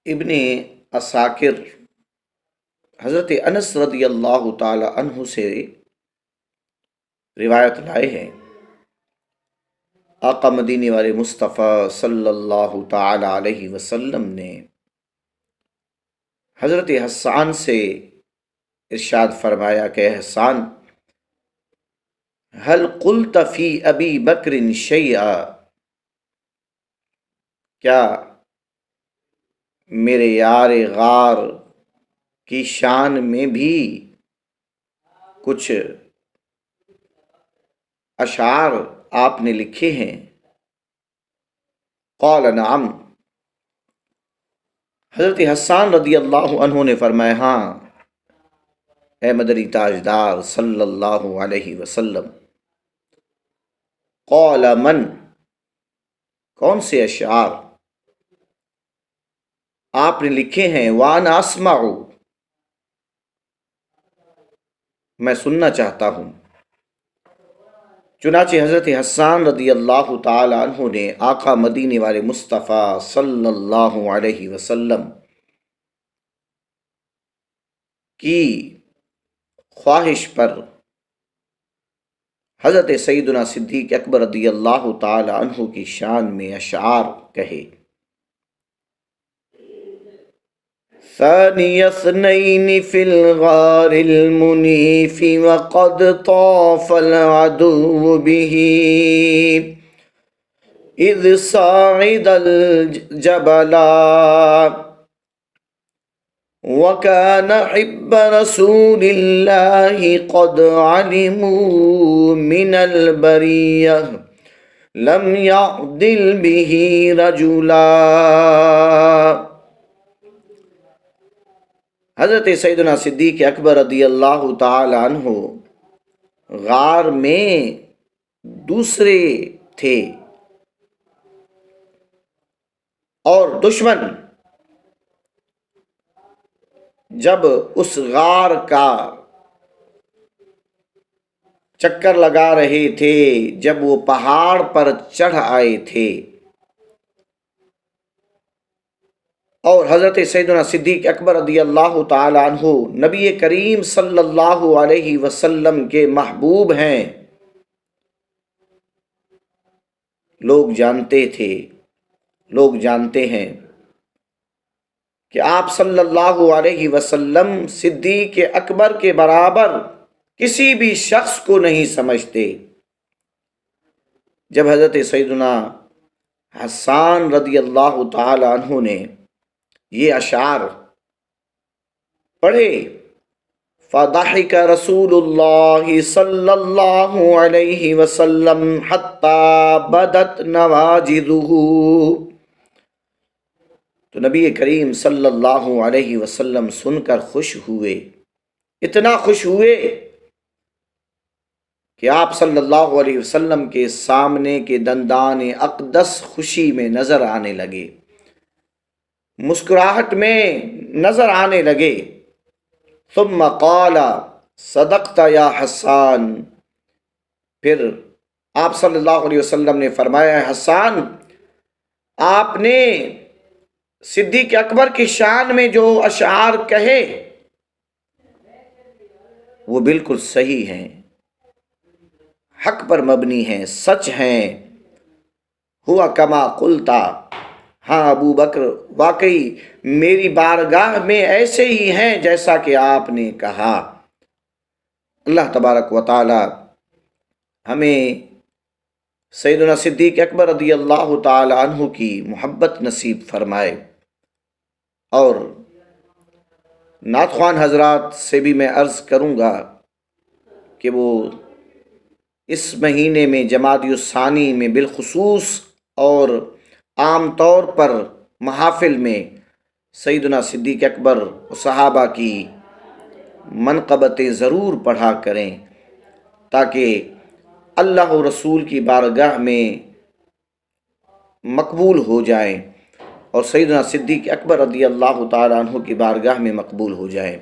ابن عساکر حضرت انس رضی اللہ تعالی عنہ سے روایت لائے ہیں، آقا مدینے والے مصطفیٰ صلی اللہ تعالی علیہ وسلم نے حضرت حسان سے ارشاد فرمایا کہ حسان، هل قلت فی ابی بکر شیئا، کیا میرے یار غار کی شان میں بھی کچھ اشعار آپ نے لکھے ہیں؟ قال نعم، حضرت حسان رضی اللہ عنہ نے فرمایا ہاں اے مدنی تاجدار صلی اللہ علیہ وسلم۔ قال من، کون سے اشعار آپ نے لکھے ہیں؟ وانا اسمع، میں سننا چاہتا ہوں۔ چنانچہ حضرت حسان رضی اللہ تعالی عنہ نے آقا مدینے والے مصطفیٰ صلی اللہ علیہ وسلم کی خواہش پر حضرت سیدنا صدیق اکبر رضی اللہ تعالی عنہ کی شان میں اشعار کہے۔ ثانی اثنین فی الغار المنیف وقد طاف العدو به اذ صاعد الجبلا وكان حب رسول الله قد علموا من البرية لم يعدل به رجلا۔ حضرت سیدنا صدیق اکبر رضی اللہ تعالی عنہ غار میں دوسرے تھے اور دشمن جب اس غار کا چکر لگا رہے تھے، جب وہ پہاڑ پر چڑھ آئے تھے اور حضرت سیدنا صدیق اکبر رضی اللہ تعالی عنہ نبی کریم صلی اللہ علیہ وسلم کے محبوب ہیں، لوگ جانتے تھے، لوگ جانتے ہیں کہ آپ صلی اللہ علیہ وسلم صدیق اکبر کے برابر کسی بھی شخص کو نہیں سمجھتے۔ جب حضرت سیدنا حسان رضی اللہ تعالی عنہ نے یہ اشعار پڑھے، فضحک رسول اللہ صلی اللہ علیہ وسلم حتی بدت نواجذہ، تو نبی کریم صلی اللہ علیہ وسلم سن کر خوش ہوئے، اتنا خوش ہوئے کہ آپ صلی اللہ علیہ وسلم کے سامنے کے دندان اقدس خوشی میں نظر آنے لگے، مسکراہٹ میں نظر آنے لگے۔ ثم قال صدقت یا حسان، پھر آپ صلی اللہ علیہ وسلم نے فرمایا حسان، آپ نے صدیق اکبر کی شان میں جو اشعار کہے وہ بالکل صحیح ہیں، حق پر مبنی ہیں، سچ ہیں۔ ہوا کما قلتا، ہاں ابو بکر واقعی میری بارگاہ میں ایسے ہی ہیں جیسا کہ آپ نے کہا۔ اللہ تبارک و تعالی ہمیں سیدنا صدیق اکبر رضی اللہ تعالی عنہ کی محبت نصیب فرمائے، اور نعت خوان حضرات سے بھی میں عرض کروں گا کہ وہ اس مہینے میں جمادی الثانی میں بالخصوص اور عام طور پر محافل میں سیدنا صدیق اکبر و صحابہ کی منقبتیں ضرور پڑھا کریں، تاکہ اللہ و رسول کی بارگاہ میں مقبول ہو جائیں اور سیدنا صدیق اکبر رضی اللہ تعالیٰ عنہ کی بارگاہ میں مقبول ہو جائیں۔